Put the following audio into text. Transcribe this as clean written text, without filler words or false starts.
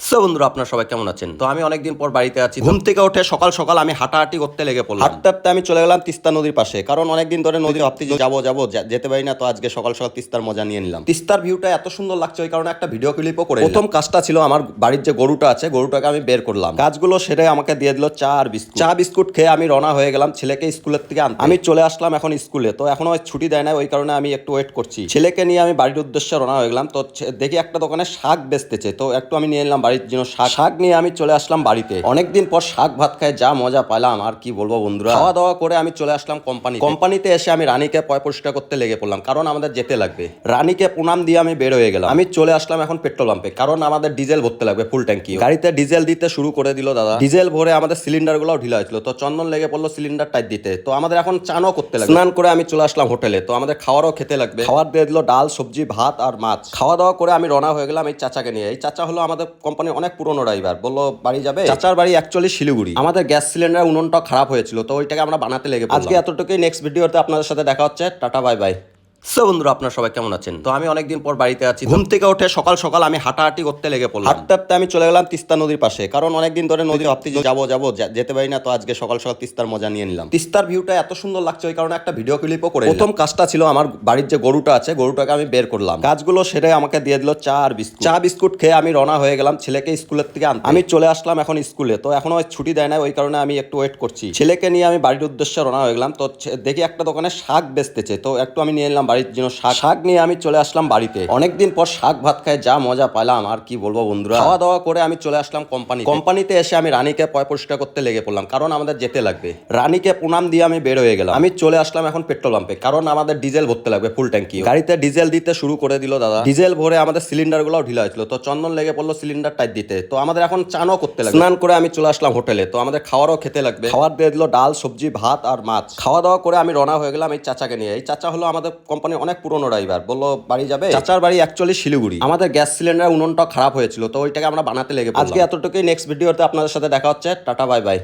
So বন্ধুরা, আপনারা সবাই কেমন আছেন? তো আমি অনেকদিন পর বাড়িতে আছি। ঘুম থেকে উঠে সকাল সকাল আমি হাঁটাহাঁটি করতে লেগে পড়লাম। হাঁটতে হাঁটতে আমি চলে গেলাম তিস্তা নদীর পাশে, কারণ অনেকদিন ধরে নদী ভাবতে যে যাবো যেতে পারি না। তো আজকে সকাল সকাল তিস্তার মজা নিয়ে নিলাম। তিস্তার ভিউটা এত সুন্দর লাগছে, ওই কারণে একটা ভিডিও ক্লিপও করে প্রথম কাজটা ছিল আমার বাড়ির যে গরুটা আছে, গরুটাকে আমি বের করলাম। কাজগুলো সেরে আমাকে দিয়ে দিল চা আর বিস্কুট। চা বিস্কুট খেয়ে আমি রওনা হয়ে গেলাম ছেলেকে স্কুলের থেকে আনতে। আমি চলে আসলাম এখন স্কুলে। তো এখনো ছুটি দেয় না, ওই কারণে আমি একটু ওয়েট করছি। ছেলেকে নিয়ে আমি বাড়ির উদ্দেশ্যে রওনা হয়ে গেলাম। তো দেখি একটা দোকানে শাক বেচতেছে, তো একটু আমি নিয়ে নিলাম বাড়ির জন্য শাক নিয়ে আমি চলে আসলাম বাড়িতে। অনেকদিন পর শাক ভাত খায় যা মজা পাইলাম আর কি বলবো বন্ধুরা। খাওয়া দাওয়া করে আমি চলে আসলাম কোম্পানিতে এসে আমি রানীকে পয় পরিষ্কার করতে লেগে পড়লাম, কারণ আমাদের যেতে লাগবে। রানীকে প্রণাম দিয়ে আমি বের হয়ে গেলাম। আমি চলে আসলাম এখন পেট্রোল পাম্পে, কারণ আমাদের ডিজেল ভরতে লাগবে ফুল ট্যাঙ্কি। গাড়িতে ডিজেল দিতে শুরু করে দিল দাদা। ডিজেল ভরে আমাদের সিলিন্ডার গুলো ঢিলা হয়েছিল, তো চন্দন লেগে পড়লো সিলিন্ডার টাইট দিতে। তো আমাদের এখন চানও করতে লাগবে। স্নান করে আমি চলে আসলাম হোটেলে। তো আমাদের খাওয়ারও খেতে লাগবে। খাবার দিয়ে দিল ডাল, সবজি, ভাত আর মাছ। খাওয়া দাওয়া করে আমি রওনা হয়ে গেলাম এই চাচাকে নিয়ে। এই চাচা হলো আমাদের কোম্পানির অনেক পুরনো ড্রাইভার। বললো বাড়ি যাবে। চাচার বাড়ি অ্যাকচুয়ালি শিলিগুড়ি। আমাদের গ্যাস সিলিন্ডার উনুনটা খারাপ হয়েছিল, তো ওইটাকে আমরা বানাতে লেগে পড়লাম। আজকে এতটুকুই। নেক্সট ভিডিওতে আপনাদের সাথে দেখা হচ্ছে। Tata, bye bye. সো বন্ধুরা, আপনারা সবাই কেমন আছেন? তো আমি অনেকদিন পর বাড়িতে আছি। ঘুম থেকে উঠে সকাল সকাল আমি হাঁটাহাঁটি করতে লেগে পড়লাম। হাঁটতে হাঁটতে আমি চলে গেলাম তিস্তা নদীর পাশে, কারণ অনেকদিন ধরে নদী ভাবতে যে যাবো যেতে পারি না। তো আজকে সকাল সকাল তিস্তার মজা নিয়ে নিলাম। তিস্তার ভিউটা এত সুন্দর লাগছে, ওই কারণে একটা ভিডিও ক্লিপও করে প্রথম কাজটা ছিল আমার বাড়ির যে গরুটা আছে, গরুটাকে আমি বের করলাম। কাজগুলো সেরে আমাকে দিয়ে দিল চা আর বিস্কুট। চা বিস্কুট খেয়ে আমি রওনা হয়ে গেলাম ছেলেকে স্কুলের থেকে আনতে। আমি চলে আসলাম এখন স্কুলে। তো এখনো ছুটি দেয় না, ওই কারণে আমি একটু ওয়েট করছি। ছেলেকে নিয়ে আমি বাড়ির উদ্দেশ্যে রওনা হয়ে গেলাম। তো দেখি একটা দোকানে শাক বেচতেছে, তো একটু আমি নিয়ে নিলাম বাড়ির জন্য শাক নিয়ে আমি চলে আসলাম বাড়িতে। অনেকদিন পর শাক ভাত খায় যা মজা পাইলাম আর কি বলবো বন্ধুরা। খাওয়া দাওয়া করে আমি চলে আসলাম কোম্পানিতে এসে আমি রানীকে পয় পরিষ্কার করতে লেগে পড়লাম, কারণ আমাদের যেতে লাগবে। রানীকে প্রণাম দিয়ে আমি বের হয়ে গেলাম। আমি চলে আসলাম এখন পেট্রোল পাম্পে, কারণ আমাদের ডিজেল ভরতে লাগবে ফুল ট্যাঙ্কি। গাড়িতে ডিজেল দিতে শুরু করে দিল দাদা। ডিজেল ভরে আমাদের সিলিন্ডার গুলো ঢিলা হয়েছিল, তো চন্দন লেগে পড়লো সিলিন্ডার টাইট দিতে। তো আমাদের এখন চানও করতে লাগবে। স্নান করে আমি চলে আসলাম হোটেলে। তো আমাদের খাওয়ারও খেতে লাগবে। খাবার দিয়ে দিল ডাল, সবজি, ভাত আর মাছ। খাওয়া দাওয়া করে আমি রওনা হয়ে গেলাম এই চাচাকে নিয়ে। এই চাচা হলো আমাদের কোম্পানির অনেক পুরনো ড্রাইভার। বললো বাড়ি যাবে। চাচার বাড়ি অ্যাকচুয়ালি শিলিগুড়ি। আমাদের গ্যাস সিলিন্ডার উনুনটা খারাপ হয়েছিল, তো ওইটাকে আমরা বানাতে লেগে পড়লাম। আজকে এতটুকুই। নেক্সট ভিডিওতে আপনাদের সাথে দেখা হচ্ছে। Tata, bye bye.